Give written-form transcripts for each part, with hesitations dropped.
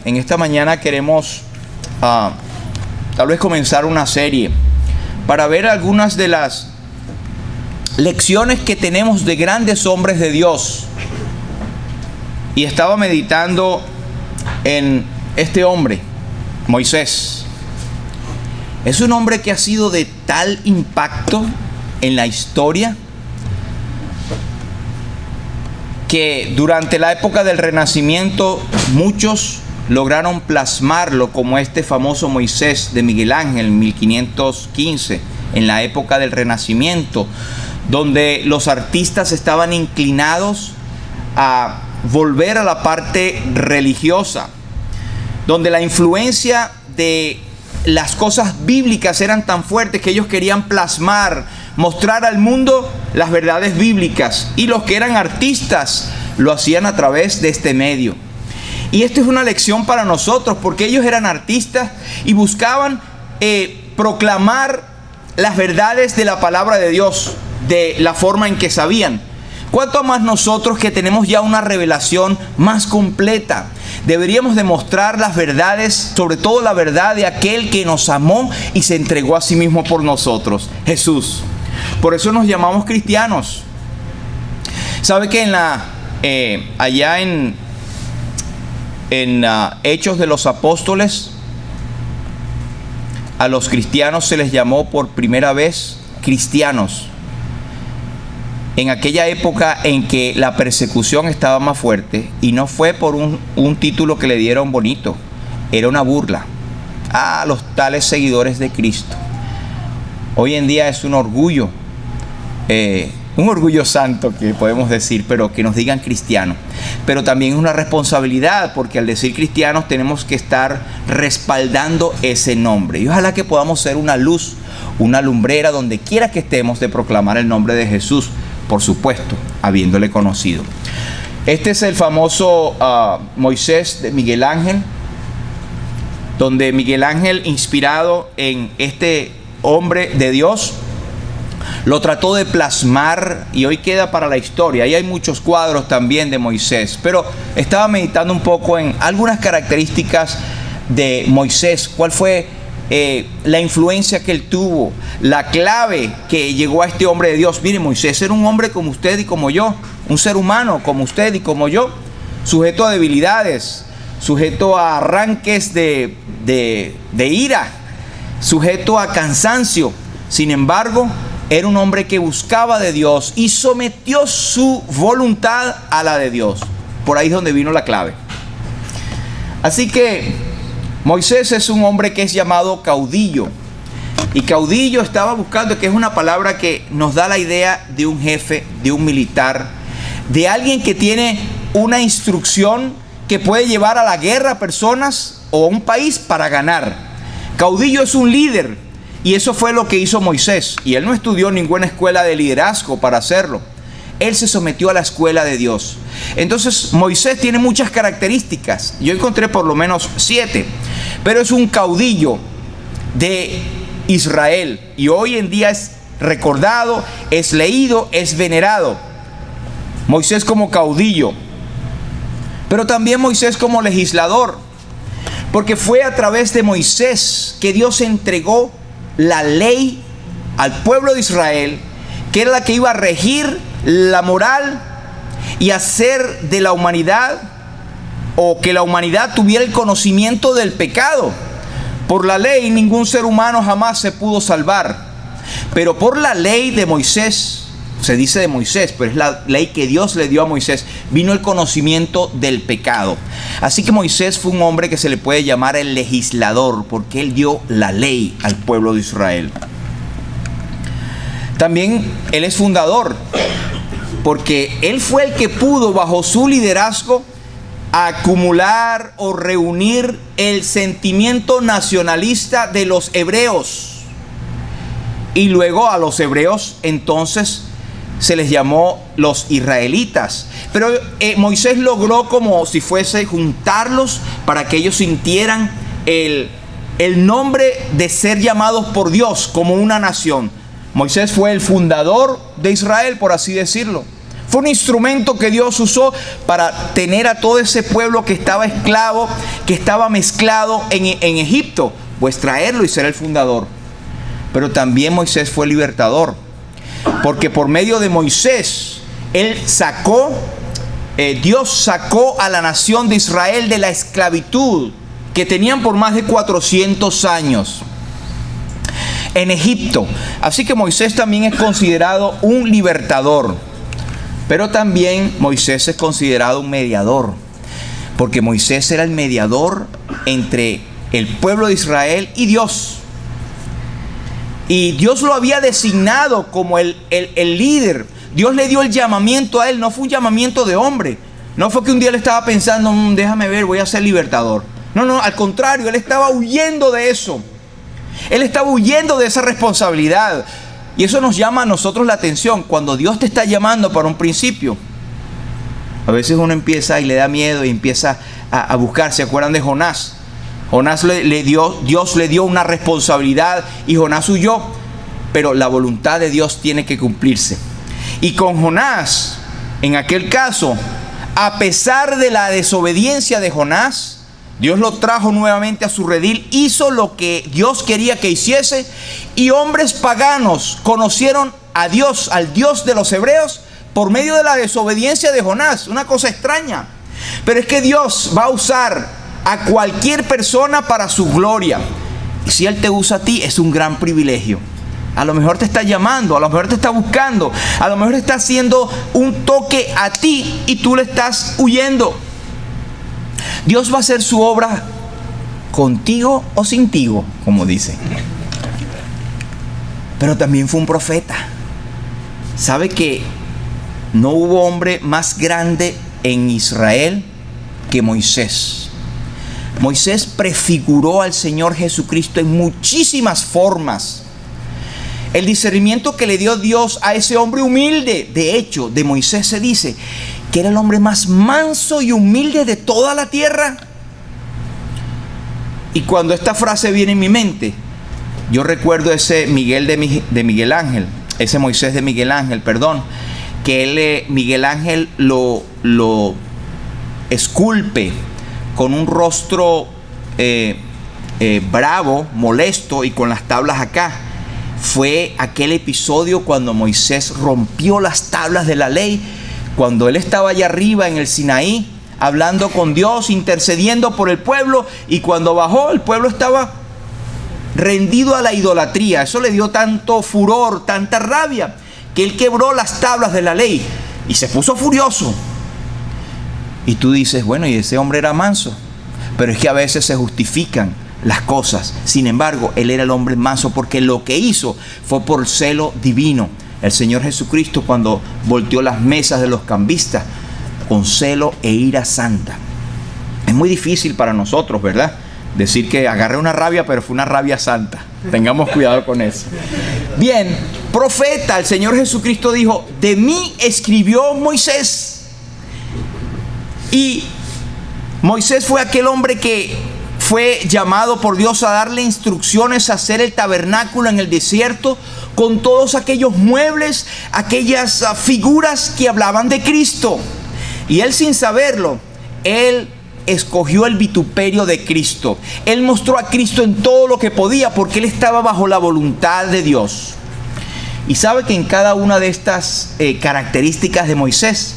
en esta mañana queremos tal vez comenzar una serie para ver algunas de las lecciones que tenemos de grandes hombres de Dios. Y estaba meditando en este hombre, Moisés. Es un hombre que ha sido de tal impacto en la historia que durante la época del Renacimiento muchos lograron plasmarlo, como este famoso Moisés de Miguel Ángel en 1515, en la época del Renacimiento, donde los artistas estaban inclinados a volver a la parte religiosa, donde la influencia de las cosas bíblicas eran tan fuertes que ellos querían plasmar, mostrar al mundo las verdades bíblicas, y los que eran artistas lo hacían a través de este medio. Y esto es una lección para nosotros, porque ellos eran artistas y buscaban proclamar las verdades de la palabra de Dios de la forma en que sabían. ¿Cuánto más nosotros, que tenemos ya una revelación más completa, deberíamos demostrar las verdades, sobre todo la verdad de aquel que nos amó y se entregó a sí mismo por nosotros, Jesús? Por eso nos llamamos cristianos. ¿Sabe que allá en Hechos de los Apóstoles, a los cristianos se les llamó por primera vez cristianos? En aquella época en que la persecución estaba más fuerte, y no fue por un título que le dieron bonito, era una burla a los tales seguidores de Cristo. Hoy en día es un orgullo santo, que podemos decir, pero que nos digan cristianos. Pero también es una responsabilidad, porque al decir cristianos tenemos que estar respaldando ese nombre. Y ojalá que podamos ser una luz, una lumbrera donde quiera que estemos, de proclamar el nombre de Jesús, por supuesto, habiéndole conocido. Este es el famoso Moisés de Miguel Ángel, donde Miguel Ángel, inspirado en este hombre de Dios, lo trató de plasmar, y hoy queda para la historia. Ahí hay muchos cuadros también de Moisés, pero estaba meditando un poco en algunas características de Moisés. ¿Cuál fue la influencia que él tuvo? La clave que llegó a este hombre de Dios. Mire, Moisés era un hombre como usted y como yo, un ser humano como usted y como yo, sujeto a debilidades, sujeto a arranques de ira, sujeto a cansancio. Sin embargo, era un hombre que buscaba de Dios y sometió su voluntad a la de Dios. Por ahí es donde vino la clave. Así que Moisés es un hombre que es llamado caudillo. Y caudillo estaba buscando, que es una palabra que nos da la idea de un jefe, de un militar, de alguien que tiene una instrucción que puede llevar a la guerra a personas o a un país para ganar. Caudillo es un líder. Y eso fue lo que hizo Moisés. Y él no estudió ninguna escuela de liderazgo para hacerlo. Él se sometió a la escuela de Dios. Entonces Moisés tiene muchas características. Yo encontré por lo menos 7. Pero es un caudillo de Israel. Y hoy en día es recordado, es leído, es venerado. Moisés como caudillo. Pero también Moisés como legislador. Porque fue a través de Moisés que Dios entregó la ley al pueblo de Israel, que era la que iba a regir la moral y hacer de la humanidad, o que la humanidad tuviera el conocimiento del pecado. Por la ley ningún ser humano jamás se pudo salvar, pero por la ley de Moisés, se dice de Moisés, pero es la ley que Dios le dio a Moisés, vino el conocimiento del pecado. Así que Moisés fue un hombre que se le puede llamar el legislador, porque él dio la ley al pueblo de Israel. También él es fundador, porque él fue el que pudo, bajo su liderazgo, acumular o reunir el sentimiento nacionalista de los hebreos. Y luego a los hebreos entonces se les llamó los israelitas. Pero Moisés logró, como si fuese, juntarlos para que ellos sintieran el nombre de ser llamados por Dios como una nación. Moisés fue el fundador de Israel, por así decirlo. Fue un instrumento que Dios usó para tener a todo ese pueblo que estaba esclavo, que estaba mezclado en Egipto, pues traerlo y ser el fundador. Pero también Moisés fue libertador, porque por medio de Moisés, Dios sacó a la nación de Israel de la esclavitud que tenían por más de 400 años en Egipto. Así que Moisés también es considerado un libertador, pero también Moisés es considerado un mediador, porque Moisés era el mediador entre el pueblo de Israel y Dios. Y Dios lo había designado como el líder. Dios le dio el llamamiento a él, no fue un llamamiento de hombre. No fue que un día él estaba pensando, déjame ver, voy a ser libertador. No, al contrario, él estaba huyendo de eso. Él estaba huyendo de esa responsabilidad. Y eso nos llama a nosotros la atención. Cuando Dios te está llamando para un principio, a veces uno empieza y le da miedo y empieza a buscar. ¿Se acuerdan de Jonás? Jonás Dios le dio una responsabilidad y Jonás huyó. Pero la voluntad de Dios tiene que cumplirse. Y con Jonás, en aquel caso, a pesar de la desobediencia de Jonás, Dios lo trajo nuevamente a su redil, hizo lo que Dios quería que hiciese, y hombres paganos conocieron a Dios, al Dios de los hebreos, por medio de la desobediencia de Jonás. Una cosa extraña, pero es que Dios va a usar a cualquier persona para su gloria. Y si Él te usa a ti, es un gran privilegio. A lo mejor te está llamando, a lo mejor te está buscando, a lo mejor está haciendo un toque a ti y tú le estás huyendo. Dios va a hacer su obra contigo o sintigo, como dice. Pero también fue un profeta. ¿Sabe que no hubo hombre más grande en Israel que Moisés? Moisés prefiguró al Señor Jesucristo en muchísimas formas. El discernimiento que le dio Dios a ese hombre humilde, de hecho, de Moisés se dice que era el hombre más manso y humilde de toda la tierra. Y cuando esta frase viene en mi mente, yo recuerdo ese Miguel de Miguel Ángel, ese Moisés de Miguel Ángel, perdón, que Miguel Ángel lo esculpe con un rostro bravo, molesto y con las tablas acá. Fue aquel episodio cuando Moisés rompió las tablas de la ley, cuando él estaba allá arriba en el Sinaí, hablando con Dios, intercediendo por el pueblo, y cuando bajó, el pueblo estaba rendido a la idolatría. Eso le dio tanto furor, tanta rabia, que él quebró las tablas de la ley y se puso furioso. Y tú dices, bueno, y ese hombre era manso. Pero es que a veces se justifican las cosas. Sin embargo, él era el hombre manso porque lo que hizo fue por celo divino. El Señor Jesucristo, cuando volteó las mesas de los cambistas, con celo e ira santa. Es muy difícil para nosotros, ¿verdad?, decir que agarré una rabia, pero fue una rabia santa. Tengamos cuidado con eso. Bien, profeta, el Señor Jesucristo dijo, de mí escribió Moisés. Y Moisés fue aquel hombre que fue llamado por Dios a darle instrucciones a hacer el tabernáculo en el desierto, con todos aquellos muebles, aquellas figuras que hablaban de Cristo. Y él, sin saberlo, él escogió el vituperio de Cristo. Él mostró a Cristo en todo lo que podía, porque él estaba bajo la voluntad de Dios. Y sabe que en cada una de estas características de Moisés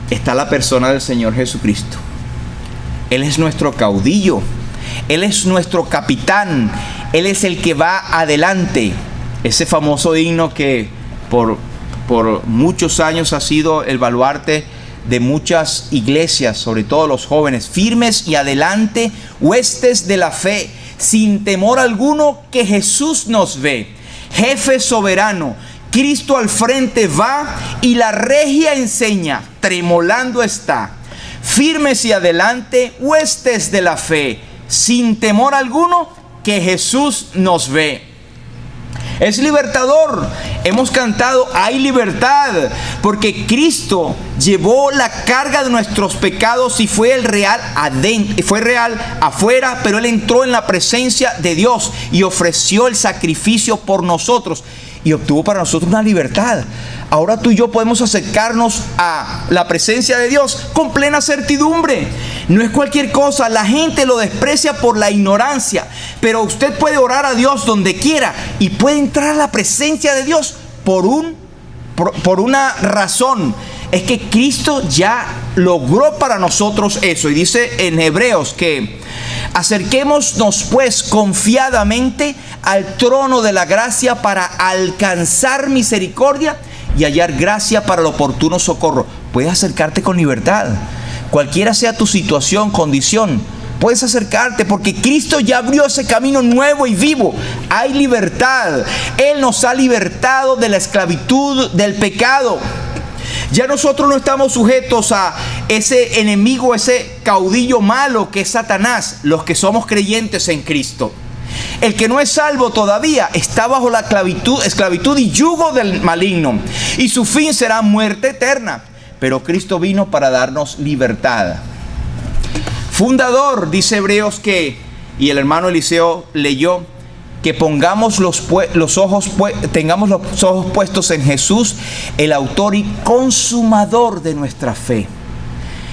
está la persona del Señor Jesucristo. Él es nuestro caudillo, Él es nuestro capitán, Él es el que va adelante. Ese famoso himno que por muchos años ha sido el baluarte de muchas iglesias, sobre todo los jóvenes: firmes y adelante, huestes de la fe, sin temor alguno que Jesús nos ve. Jefe soberano, Cristo al frente va y la regia enseña, tremolando está. Firmes y adelante, huestes de la fe, sin temor alguno que Jesús nos ve. Es libertador. Hemos cantado, hay libertad, porque Cristo llevó la carga de nuestros pecados y fue real afuera, pero Él entró en la presencia de Dios y ofreció el sacrificio por nosotros. y obtuvo para nosotros una libertad. Ahora tú y yo podemos acercarnos a la presencia de Dios con plena certidumbre. No es cualquier cosa, la gente lo desprecia por la ignorancia, pero usted puede orar a Dios donde quiera y puede entrar a la presencia de Dios por una razón. Es que Cristo ya logró para nosotros eso. Y dice en Hebreos que acerquémonos pues confiadamente al trono de la gracia para alcanzar misericordia y hallar gracia para el oportuno socorro. Puedes acercarte con libertad. Cualquiera sea tu situación, condición, puedes acercarte porque Cristo ya abrió ese camino nuevo y vivo. Hay libertad. Él nos ha libertado de la esclavitud del pecado. Ya nosotros no estamos sujetos a ese enemigo, ese caudillo malo que es Satanás, los que somos creyentes en Cristo. El que no es salvo todavía está bajo la esclavitud y yugo del maligno, y su fin será muerte eterna. Pero Cristo vino para darnos libertad. Fundador, dice Hebreos y el hermano Eliseo leyó, que tengamos los ojos puestos en Jesús, el autor y consumador de nuestra fe.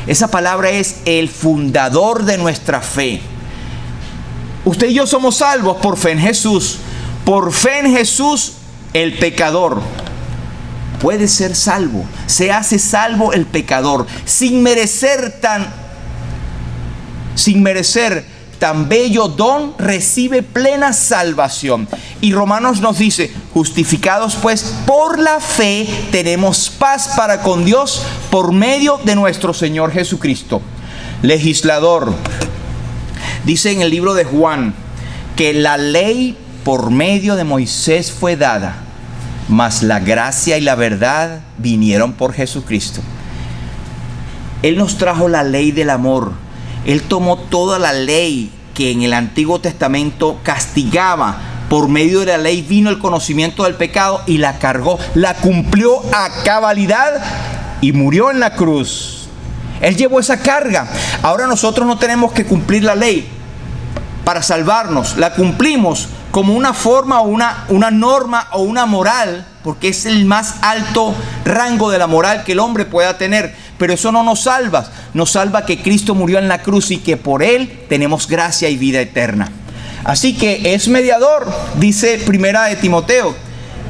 Esa palabra es el fundador de nuestra fe. Usted y yo somos salvos por fe en Jesús. Por fe en Jesús, el pecador puede ser salvo. Se hace salvo el pecador sin merecer tan bello don, recibe plena salvación. Y Romanos nos dice, justificados pues por la fe, tenemos paz para con Dios por medio de nuestro Señor Jesucristo. Legislador, dice en el libro de Juan que la ley por medio de Moisés fue dada, mas la gracia y la verdad vinieron por Jesucristo. Él nos trajo la ley del amor. Él tomó toda la ley que en el Antiguo Testamento castigaba. Por medio de la ley vino el conocimiento del pecado y la cargó, la cumplió a cabalidad y murió en la cruz. Él llevó esa carga. Ahora nosotros no tenemos que cumplir la ley para salvarnos. La cumplimos como una forma o una norma o una moral, porque es el más alto rango de la moral que el hombre pueda tener. Pero eso no nos salva. Nos salva que Cristo murió en la cruz y que por Él tenemos gracia y vida eterna. Así que es mediador, dice Primera de Timoteo,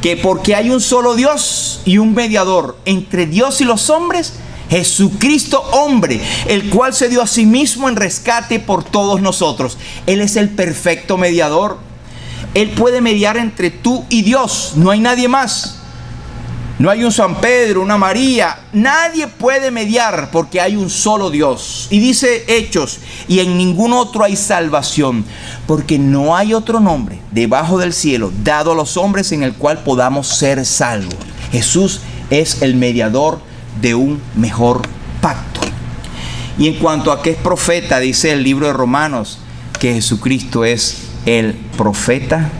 que porque hay un solo Dios y un mediador entre Dios y los hombres, Jesucristo hombre, el cual se dio a sí mismo en rescate por todos nosotros. Él es el perfecto mediador. Él puede mediar entre tú y Dios. No hay nadie más. No hay un San Pedro, una María. Nadie puede mediar porque hay un solo Dios. Y dice Hechos, y en ningún otro hay salvación, porque no hay otro nombre debajo del cielo dado a los hombres en el cual podamos ser salvos. Jesús es el mediador de un mejor pacto. Y en cuanto a que es profeta, dice el libro de Romanos, que Jesucristo es el profeta,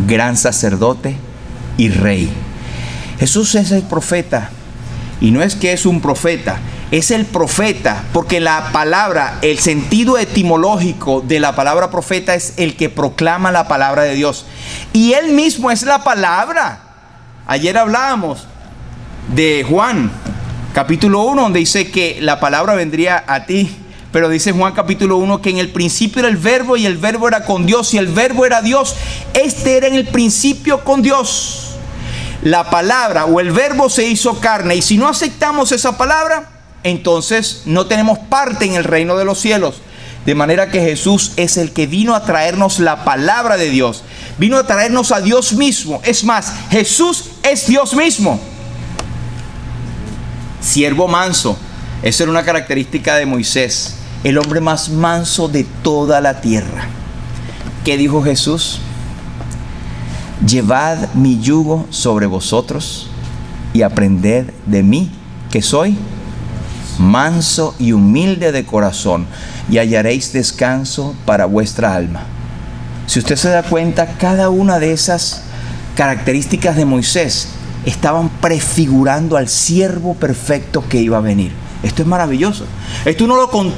gran sacerdote y rey. Jesús es el profeta, y no es que es un profeta, es el profeta, porque la palabra, el sentido etimológico de la palabra profeta es el que proclama la palabra de Dios, y él mismo es la palabra. Ayer hablábamos de Juan capítulo 1, donde dice que la palabra vendría a ti, pero dice Juan capítulo 1 que en el principio era el verbo, y el verbo era con Dios, y el verbo era Dios. Este era en el principio con Dios. La palabra o el verbo se hizo carne, y si no aceptamos esa palabra, entonces no tenemos parte en el reino de los cielos. De manera que Jesús es el que vino a traernos la palabra de Dios, vino a traernos a Dios mismo. Es más, Jesús es Dios mismo. Siervo manso, esa era una característica de Moisés, el hombre más manso de toda la tierra. ¿Qué dijo Jesús? Llevad mi yugo sobre vosotros y aprended de mí, que soy manso y humilde de corazón, y hallaréis descanso para vuestra alma. Si usted se da cuenta, cada una de esas características de Moisés estaban prefigurando al siervo perfecto que iba a venir. Esto es maravilloso. Esto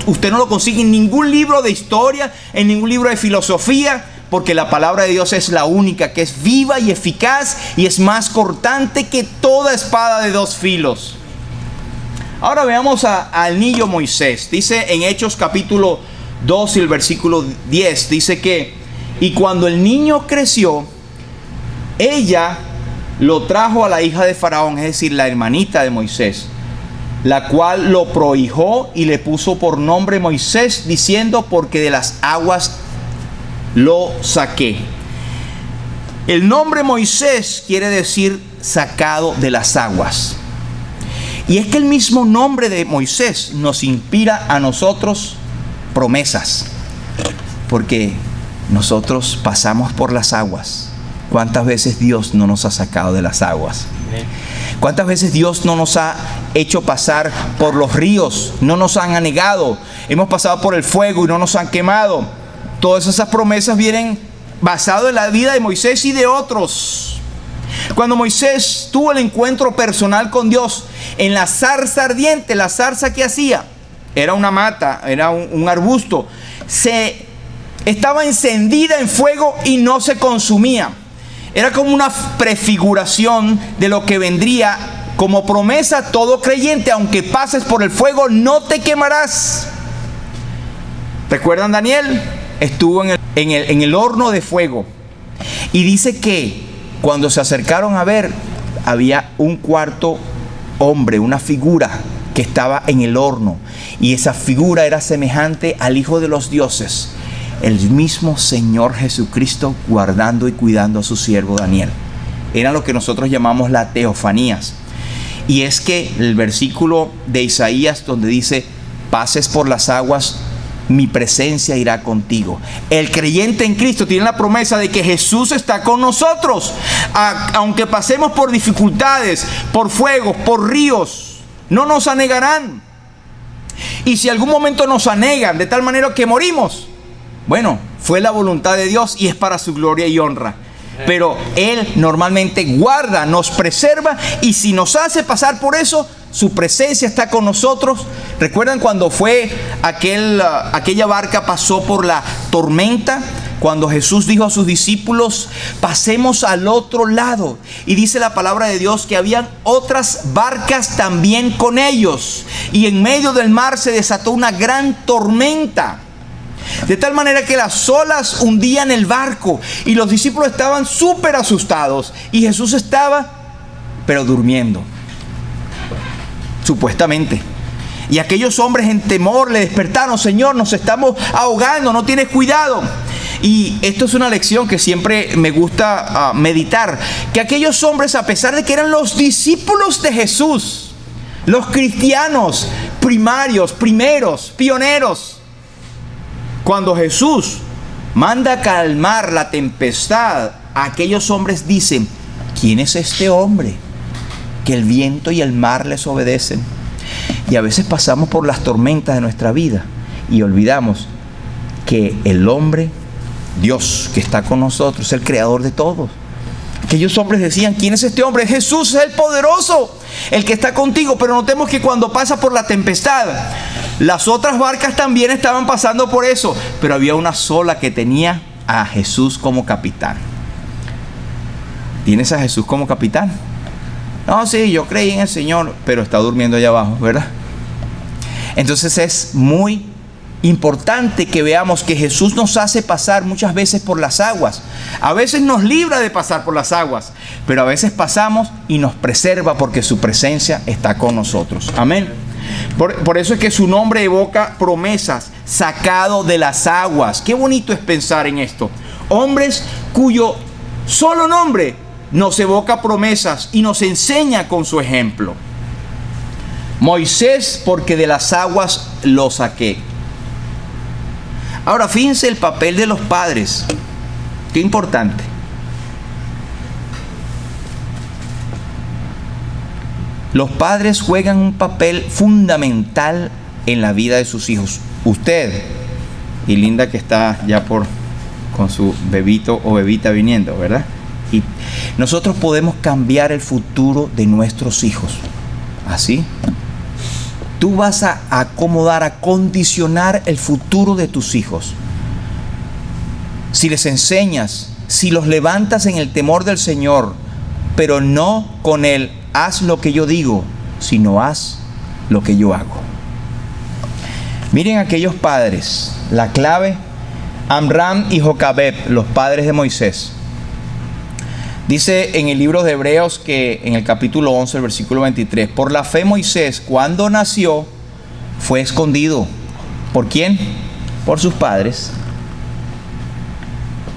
usted no lo consigue en ningún libro de historia, en ningún libro de filosofía. porque la palabra de Dios es la única que es viva y eficaz y es más cortante que toda espada de dos filos. Ahora veamos al niño Moisés. Dice en Hechos capítulo 2 y el versículo 10, dice que, y cuando el niño creció, ella lo trajo a la hija de Faraón, es decir, la hermanita de Moisés, la cual lo prohijó y le puso por nombre Moisés, diciendo, porque de las aguas lo saqué. El nombre Moisés quiere decir sacado de las aguas. Y es que el mismo nombre de Moisés nos inspira a nosotros promesas, porque nosotros pasamos por las aguas. ¿Cuántas veces Dios no nos ha sacado de las aguas? ¿Cuántas veces Dios no nos ha hecho pasar por los ríos? No nos han anegado. Hemos pasado por el fuego y no nos han quemado. Todas esas promesas vienen basadas en la vida de Moisés y de otros. Cuando Moisés tuvo el encuentro personal con Dios en la zarza ardiente, la zarza que hacía era una mata, era un arbusto, estaba encendida en fuego y no se consumía. Era como una prefiguración de lo que vendría como promesa. Todo creyente, aunque pases por el fuego, no te quemarás. ¿Recuerdan Daniel? Estuvo en el horno de fuego. Y dice que cuando se acercaron a ver, había un cuarto hombre, una figura que estaba en el horno. Y esa figura era semejante al Hijo de los dioses, el mismo Señor Jesucristo, guardando y cuidando a su siervo Daniel. Era lo que nosotros llamamos la teofanías. Y es que el versículo de Isaías donde dice, pases por las aguas, mi presencia irá contigo. El creyente en Cristo tiene la promesa de que Jesús está con nosotros. Aunque pasemos por dificultades, por fuegos, por ríos, no nos anegarán. Y si algún momento nos anegan de tal manera que morimos, bueno, fue la voluntad de Dios y es para su gloria y honra. Pero Él normalmente guarda, nos preserva, y si nos hace pasar por eso, su presencia está con nosotros. ¿Recuerdan cuando fue aquella barca pasó por la tormenta? Cuando Jesús dijo a sus discípulos, pasemos al otro lado. Y dice la palabra de Dios que habían otras barcas también con ellos. Y en medio del mar se desató una gran tormenta. De tal manera que las olas hundían el barco y los discípulos estaban súper asustados. Y Jesús estaba, pero durmiendo, supuestamente. Y aquellos hombres en temor le despertaron: Señor, nos estamos ahogando, no tienes cuidado. Y esto es una lección que siempre me gusta meditar, que aquellos hombres, a pesar de que eran los discípulos de Jesús, los cristianos primeros, pioneros, cuando Jesús manda calmar la tempestad, aquellos hombres dicen: ¿quién es este hombre que el viento y el mar les obedecen? Y a veces pasamos por las tormentas de nuestra vida y olvidamos que el hombre, Dios que está con nosotros, es el creador de todo. Aquellos hombres decían: ¿quién es este hombre? Jesús es el poderoso, el que está contigo. Pero notemos que cuando pasa por la tempestad, las otras barcas también estaban pasando por eso, pero había una sola que tenía a Jesús como capitán. ¿Tienes a Jesús como capitán? No, sí, yo creí en el Señor, pero está durmiendo allá abajo, ¿verdad? Entonces es muy importante que veamos que Jesús nos hace pasar muchas veces por las aguas. A veces nos libra de pasar por las aguas, pero a veces pasamos y nos preserva porque su presencia está con nosotros. Amén. Por eso es que su nombre evoca promesas, sacado de las aguas. Qué bonito es pensar en esto. Hombres cuyo solo nombre nos evoca promesas y nos enseña con su ejemplo. Moisés, porque de las aguas lo saqué. Ahora fíjense el papel de los padres. Qué importante. Los padres juegan un papel fundamental en la vida de sus hijos. Usted y Linda, que está ya con su bebito o bebita viniendo, ¿verdad? Y nosotros podemos cambiar el futuro de nuestros hijos. ¿Así? Tú vas a acomodar, a condicionar el futuro de tus hijos. si les enseñas, si los levantas en el temor del Señor, pero no con el haz lo que yo digo, sino haz lo que yo hago. Miren aquellos padres, la clave, Amram y Jocabed, los padres de Moisés. Dice en el libro de Hebreos que en el capítulo 11, el versículo 23, por la fe Moisés, cuando nació, fue escondido. ¿Por quién? Por sus padres.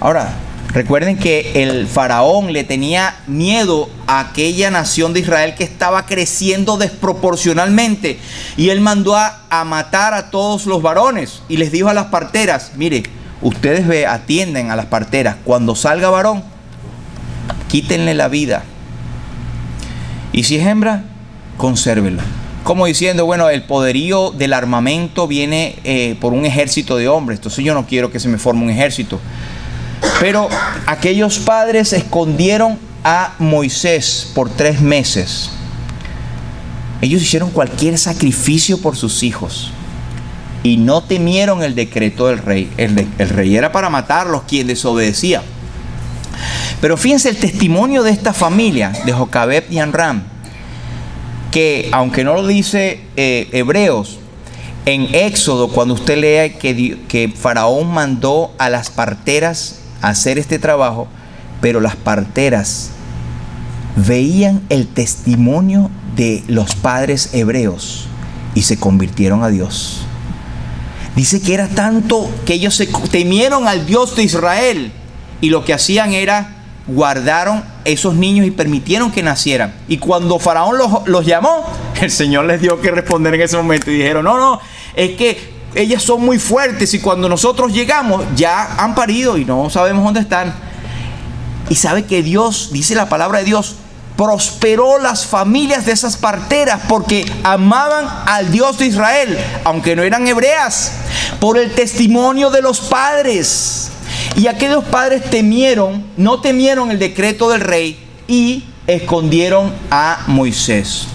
Ahora, recuerden que el faraón le tenía miedo a aquella nación de Israel que estaba creciendo desproporcionalmente. Y él mandó a matar a todos los varones. Y les dijo a las parteras, mire, ustedes atienden a las parteras. Cuando salga varón, quítenle la vida. Y si es hembra, consérvela. Como diciendo, bueno, el poderío del armamento viene por un ejército de hombres. Entonces yo no quiero que se me forme un ejército. Pero aquellos padres escondieron a Moisés por 3 meses. Ellos hicieron cualquier sacrificio por sus hijos y no temieron el decreto del rey. El rey era para matarlos, quien desobedecía. Pero fíjense el testimonio de esta familia, de Jocabed y Amram, que aunque no lo dice Hebreos, en Éxodo, cuando usted lea que Faraón mandó a las parteras a hacer este trabajo, pero las parteras veían el testimonio de los padres hebreos y se convirtieron a Dios. Dice que era tanto que ellos se temieron al Dios de Israel y lo que hacían era guardaron esos niños y permitieron que nacieran. Y cuando Faraón los llamó, el Señor les dio que responder en ese momento y dijeron, no, es que ellas son muy fuertes y cuando nosotros llegamos ya han parido y no sabemos dónde están. Y sabe que Dios, dice la palabra de Dios, prosperó las familias de esas parteras porque amaban al Dios de Israel, aunque no eran hebreas, por el testimonio de los padres. Y aquellos padres no temieron el decreto del rey y escondieron a Moisés.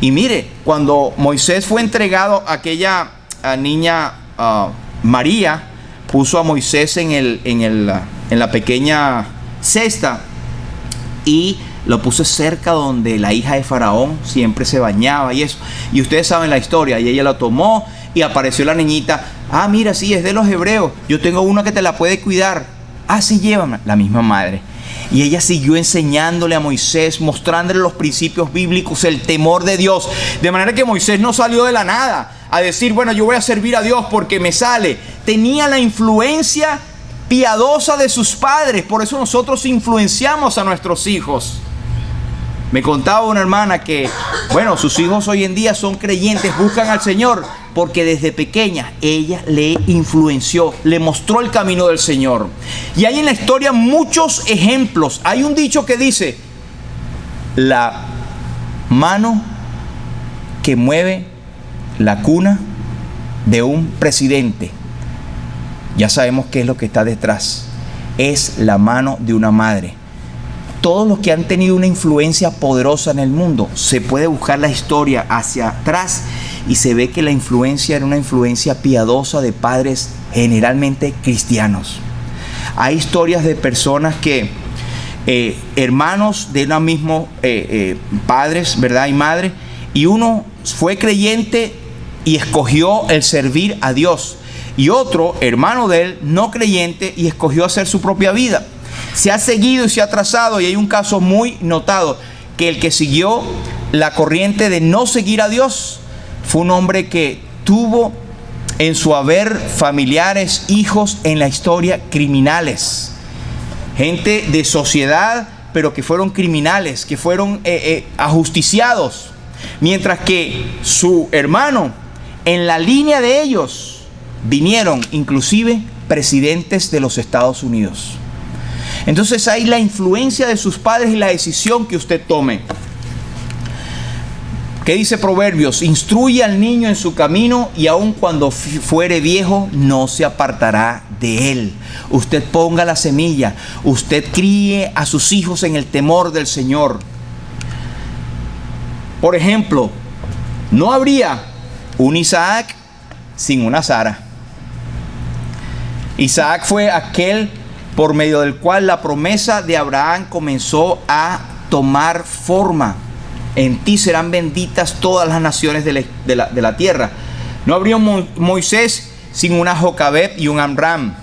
Y mire, cuando Moisés fue entregado a aquella niña María, puso a Moisés en la pequeña cesta y lo puso cerca donde la hija de Faraón siempre se bañaba y eso. Y ustedes saben la historia, y ella la tomó y apareció la niñita. Ah, mira, sí, es de los hebreos. Yo tengo una que te la puede cuidar. Ah, sí, llévame. La misma madre. Y ella siguió enseñándole a Moisés, mostrándole los principios bíblicos, el temor de Dios. De manera que Moisés no salió de la nada a decir, bueno, yo voy a servir a Dios porque me sale. Tenía la influencia piadosa de sus padres. Por eso nosotros influenciamos a nuestros hijos. Me contaba una hermana que, bueno, sus hijos hoy en día son creyentes, buscan al Señor, porque desde pequeña ella le influenció, le mostró el camino del Señor. Y hay en la historia muchos ejemplos. Hay un dicho que dice, la mano que mueve la cuna de un presidente, ya sabemos qué es lo que está detrás, es la mano de una madre. Todos los que han tenido una influencia poderosa en el mundo, se puede buscar la historia hacia atrás y se ve que la influencia era una influencia piadosa de padres generalmente cristianos. Hay historias de personas que, hermanos de una misma padres, ¿verdad? Y madre, y uno fue creyente y escogió el servir a Dios, y otro, hermano de él, no creyente, y escogió hacer su propia vida. Se ha seguido y se ha trazado, y hay un caso muy notado, que el que siguió la corriente de no seguir a Dios fue un hombre que tuvo en su haber familiares, hijos en la historia criminales, gente de sociedad, pero que fueron criminales, que fueron ajusticiados, mientras que su hermano, en la línea de ellos, vinieron inclusive presidentes de los Estados Unidos. Entonces hay la influencia de sus padres y la decisión que usted tome. ¿Qué dice Proverbios? Instruye al niño en su camino y aun cuando fuere viejo no se apartará de él. Usted ponga la semilla, usted críe a sus hijos en el temor del Señor. Por ejemplo, no habría un Isaac sin una Sara. Isaac fue aquel por medio del cual la promesa de Abraham comenzó a tomar forma. En ti serán benditas todas las naciones de la tierra. No habría un Moisés sin una Jocabed y un Amram.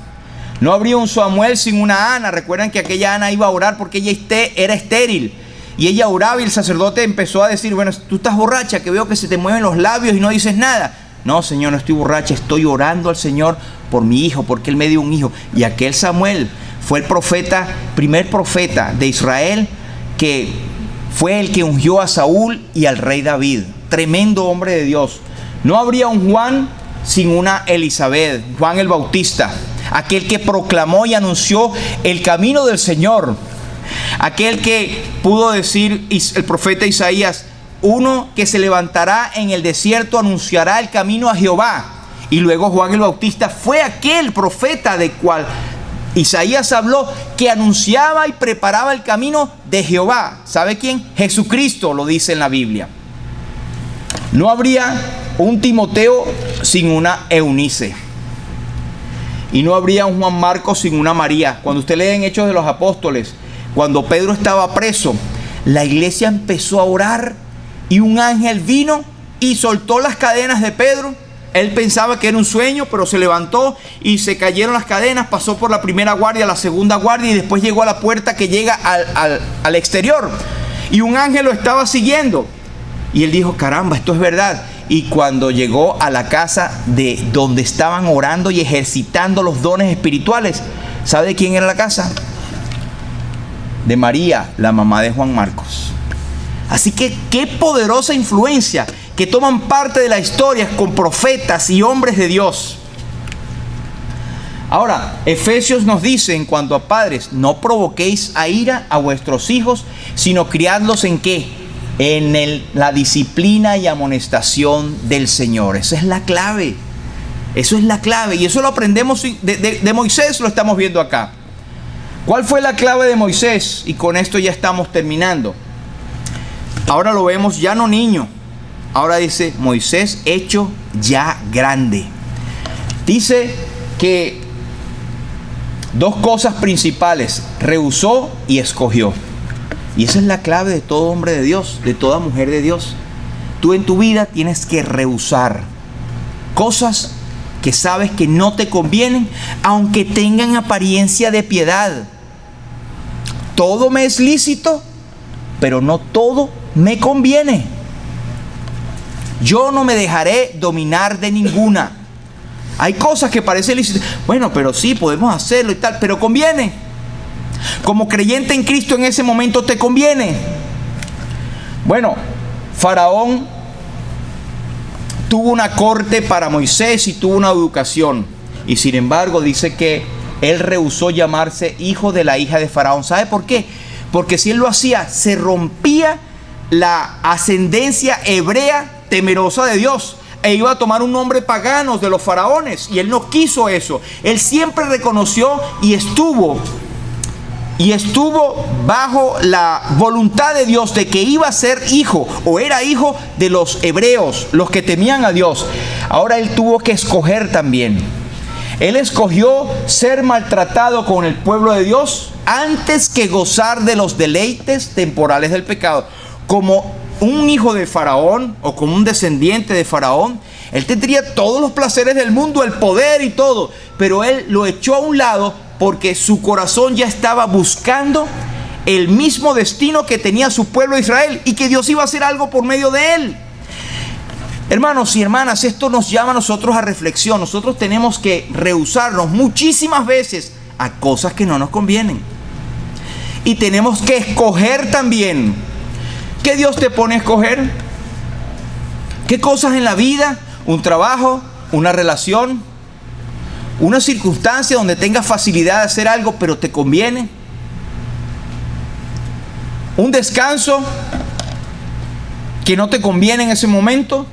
No habría un Samuel sin una Ana. Recuerdan que aquella Ana iba a orar porque ella era estéril. Y ella oraba y el sacerdote empezó a decir: bueno, tú estás borracha, que veo que se te mueven los labios y no dices nada. No, Señor, no estoy borracha, estoy orando al Señor por mi hijo, porque Él me dio un hijo. Y aquel Samuel fue el profeta, primer profeta de Israel, que fue el que ungió a Saúl y al rey David. Tremendo hombre de Dios. No habría un Juan sin una Elizabeth, Juan el Bautista, aquel que proclamó y anunció el camino del Señor. Aquel que pudo decir el profeta Isaías: uno que se levantará en el desierto anunciará el camino a Jehová. Y luego Juan el Bautista fue aquel profeta de cual Isaías habló, que anunciaba y preparaba el camino de Jehová. ¿Sabe quién? Jesucristo, lo dice en la Biblia. No habría un Timoteo sin una Eunice. Y no habría un Juan Marcos sin una María. Cuando usted lee en Hechos de los Apóstoles, cuando Pedro estaba preso, la iglesia empezó a orar y un ángel vino y soltó las cadenas de Pedro. Él pensaba que era un sueño, pero se levantó y se cayeron las cadenas, pasó por la primera guardia, la segunda guardia y después llegó a la puerta que llega al exterior. Y un ángel lo estaba siguiendo. Y él dijo: caramba, esto es verdad. Y cuando llegó a la casa de donde estaban orando y ejercitando los dones espirituales, ¿sabe de quién era la casa? De María, la mamá de Juan Marcos. Así que qué poderosa influencia, que toman parte de la historia con profetas y hombres de Dios. Ahora, Efesios nos dice en cuanto a padres: no provoquéis a ira a vuestros hijos, sino criadlos ¿en qué? En la disciplina y amonestación del Señor. Esa es la clave. Eso es la clave. Y eso lo aprendemos de Moisés, lo estamos viendo acá. ¿Cuál fue la clave de Moisés? Y con esto ya estamos terminando. Ahora lo vemos ya no niño. Ahora dice Moisés hecho ya grande. Dice que dos cosas principales: rehusó y escogió. Y esa es la clave de todo hombre de Dios, de toda mujer de Dios. Tú en tu vida tienes que rehusar cosas que sabes que no te convienen, aunque tengan apariencia de piedad. Todo me es lícito, pero no todo me conviene. Yo no me dejaré dominar de ninguna. Hay cosas que parecen lícitas. Bueno, pero sí, podemos hacerlo y tal, pero conviene. Como creyente en Cristo en ese momento te conviene. Bueno, Faraón tuvo una corte para Moisés y tuvo una educación. Y sin embargo dice que él rehusó llamarse hijo de la hija de Faraón. ¿Sabe por qué? Porque si él lo hacía, se rompía la ascendencia hebrea temerosa de Dios, e iba a tomar un nombre pagano de los faraones. Y él no quiso eso. Él siempre reconoció y estuvo bajo la voluntad de Dios de que iba a ser hijo, o era hijo de los hebreos, los que temían a Dios. Ahora él tuvo que escoger también. Él escogió ser maltratado con el pueblo de Dios antes que gozar de los deleites temporales del pecado. Como un hijo de Faraón o como un descendiente de Faraón, él tendría todos los placeres del mundo, el poder y todo, pero él lo echó a un lado porque su corazón ya estaba buscando el mismo destino que tenía su pueblo Israel, y que Dios iba a hacer algo por medio de él. Hermanos y hermanas, esto nos llama a nosotros a reflexión. Nosotros tenemos que rehusarnos muchísimas veces a cosas que no nos convienen. Y tenemos que escoger también. ¿Qué Dios te pone a escoger? ¿Qué cosas en la vida? Un trabajo, una relación, una circunstancia donde tengas facilidad de hacer algo, pero te conviene. Un descanso que no te conviene en ese momento.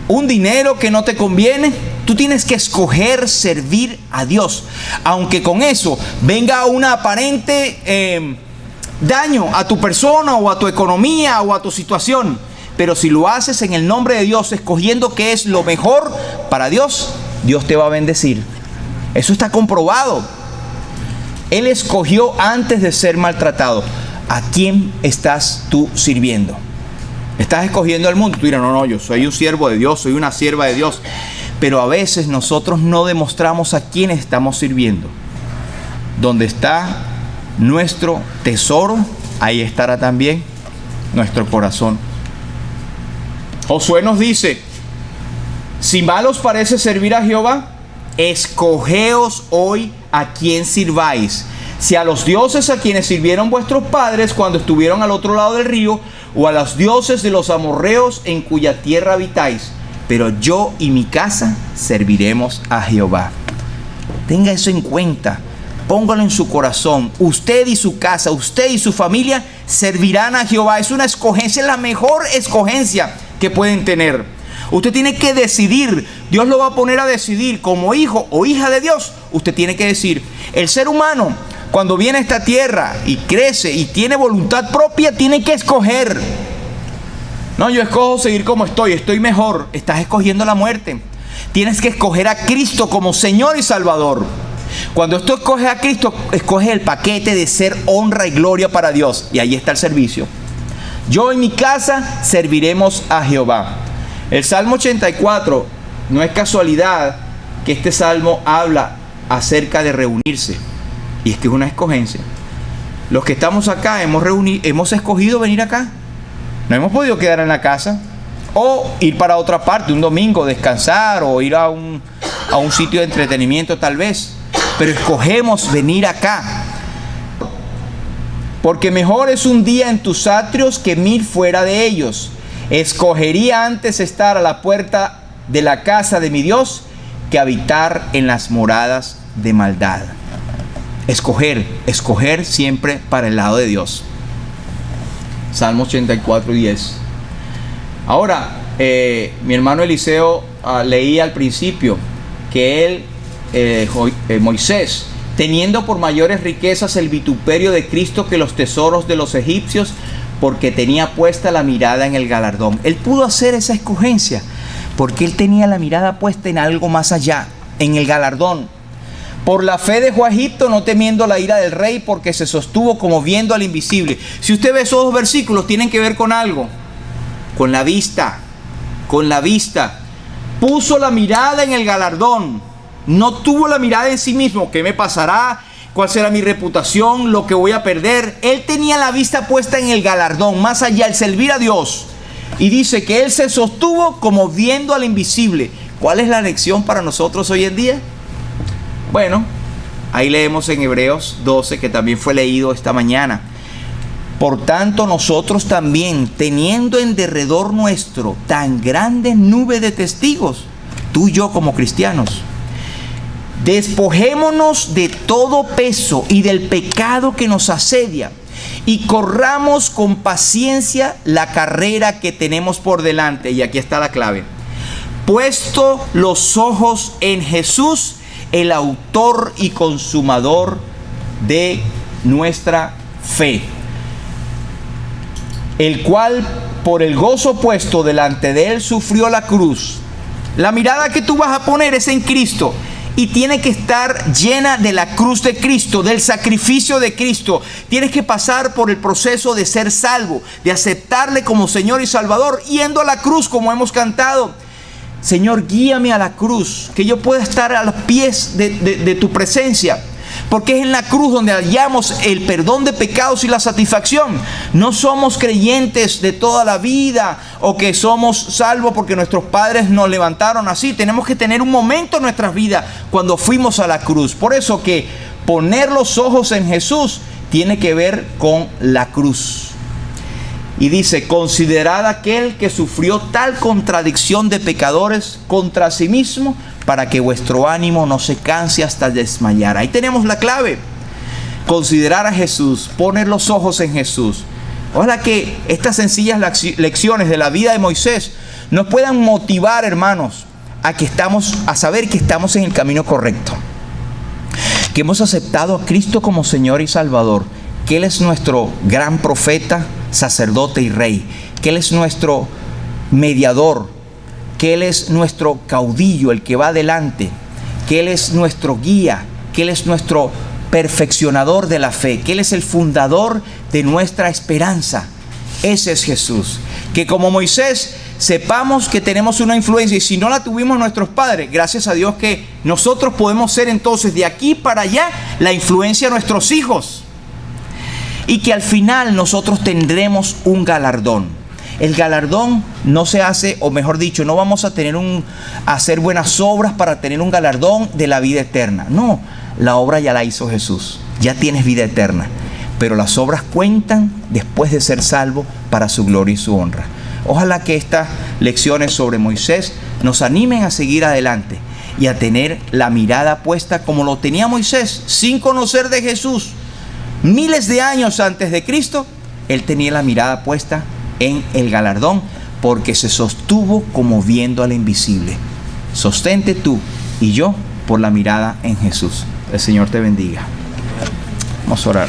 Un dinero que no te conviene. Tú tienes que escoger servir a Dios, aunque con eso venga una aparente daño a tu persona o a tu economía o a tu situación. Pero si lo haces en el nombre de Dios, escogiendo qué es lo mejor para Dios, Dios te va a bendecir. Eso está comprobado. Él escogió antes de ser maltratado. ¿A quién estás tú sirviendo? ¿Estás escogiendo al mundo? Tú dirás, no, yo soy un siervo de Dios, soy una sierva de Dios. Pero a veces nosotros no demostramos a quién estamos sirviendo. Donde está nuestro tesoro, ahí estará también nuestro corazón. Josué nos dice, si mal os parece servir a Jehová, escogeos hoy a quién sirváis. Si a los dioses a quienes sirvieron vuestros padres cuando estuvieron al otro lado del río, o a los dioses de los amorreos en cuya tierra habitáis. Pero yo y mi casa serviremos a Jehová. Tenga eso en cuenta. Póngalo en su corazón. Usted y su casa, usted y su familia servirán a Jehová. Es una escogencia, es la mejor escogencia que pueden tener. Usted tiene que decidir. Dios lo va a poner a decidir como hijo o hija de Dios. Usted tiene que decir. El ser humano, cuando viene a esta tierra y crece y tiene voluntad propia, tiene que escoger. No, yo escojo seguir como estoy mejor. Estás escogiendo la muerte. Tienes que escoger a Cristo como Señor y Salvador. Cuando tú escoges a Cristo, escoges el paquete de ser honra y gloria para Dios. Y ahí está el servicio. Yo y mi casa serviremos a Jehová. El Salmo 84, no es casualidad que este salmo habla acerca de reunirse. Y es que es una escogencia. Los que estamos acá hemos escogido venir acá. No hemos podido quedar en la casa o ir para otra parte un domingo, descansar o ir a un sitio de entretenimiento tal vez. Pero escogemos venir acá. Porque mejor es un día en tus atrios que 1000 fuera de ellos. Escogería antes estar a la puerta de la casa de mi Dios que habitar en las moradas de maldad. Escoger siempre para el lado de Dios. Salmo 84, 10. Ahora, mi hermano Eliseo leía al principio que Moisés, teniendo por mayores riquezas el vituperio de Cristo que los tesoros de los egipcios, porque tenía puesta la mirada en el galardón. Él pudo hacer esa escogencia porque él tenía la mirada puesta en algo más allá, en el galardón. Por la fe dejó a Egipto, no temiendo la ira del rey, porque se sostuvo como viendo al invisible. Si usted ve esos dos versículos, tienen que ver con algo. Con la vista. Con la vista. Puso la mirada en el galardón. No tuvo la mirada en sí mismo. ¿Qué me pasará? ¿Cuál será mi reputación? ¿Lo que voy a perder? Él tenía la vista puesta en el galardón, más allá, el servir a Dios. Y dice que él se sostuvo como viendo al invisible. ¿Cuál es la lección para nosotros hoy en día? Bueno, ahí leemos en Hebreos 12, que también fue leído esta mañana. Por tanto, nosotros también, teniendo en derredor nuestro tan grande nube de testigos, tú y yo como cristianos, despojémonos de todo peso y del pecado que nos asedia, y corramos con paciencia la carrera que tenemos por delante. Y aquí está la clave. Puesto los ojos en Jesús, el autor y consumador de nuestra fe, el cual por el gozo puesto delante de él sufrió la cruz. La mirada que tú vas a poner es en Cristo y tiene que estar llena de la cruz de Cristo, del sacrificio de Cristo. Tienes que pasar por el proceso de ser salvo, de aceptarle como Señor y Salvador, yendo a la cruz como hemos cantado. Señor, guíame a la cruz, que yo pueda estar a los pies de tu presencia, porque es en la cruz donde hallamos el perdón de pecados y la satisfacción. No somos creyentes de toda la vida o que somos salvos porque nuestros padres nos levantaron así. Tenemos que tener un momento en nuestras vidas cuando fuimos a la cruz. Por eso que poner los ojos en Jesús tiene que ver con la cruz. Y dice, considerad aquel que sufrió tal contradicción de pecadores contra sí mismo, para que vuestro ánimo no se canse hasta desmayar. Ahí tenemos la clave. Considerar a Jesús, poner los ojos en Jesús. Ojalá que estas sencillas lecciones de la vida de Moisés nos puedan motivar, hermanos, a saber que estamos en el camino correcto. Que hemos aceptado a Cristo como Señor y Salvador. Que Él es nuestro gran profeta, sacerdote y rey. Que Él es nuestro mediador. Que Él es nuestro caudillo, el que va adelante. Que Él es nuestro guía. Que Él es nuestro perfeccionador de la fe, que Él es el fundador de nuestra esperanza. Ese es Jesús. Que como Moisés sepamos que tenemos una influencia, y si no la tuvimos nuestros padres, gracias a Dios que nosotros podemos ser entonces de aquí para allá la influencia de nuestros hijos. Y que al final nosotros tendremos un galardón. El galardón no se hace, o mejor dicho, no vamos a hacer buenas obras para tener un galardón de la vida eterna. No, la obra ya la hizo Jesús. Ya tienes vida eterna. Pero las obras cuentan después de ser salvo para su gloria y su honra. Ojalá que estas lecciones sobre Moisés nos animen a seguir adelante y a tener la mirada puesta como lo tenía Moisés, sin conocer de Jesús. Miles de años antes de Cristo, él tenía la mirada puesta en el galardón, porque se sostuvo como viendo al invisible. Sostente tú y yo por la mirada en Jesús. El Señor te bendiga. Vamos a orar.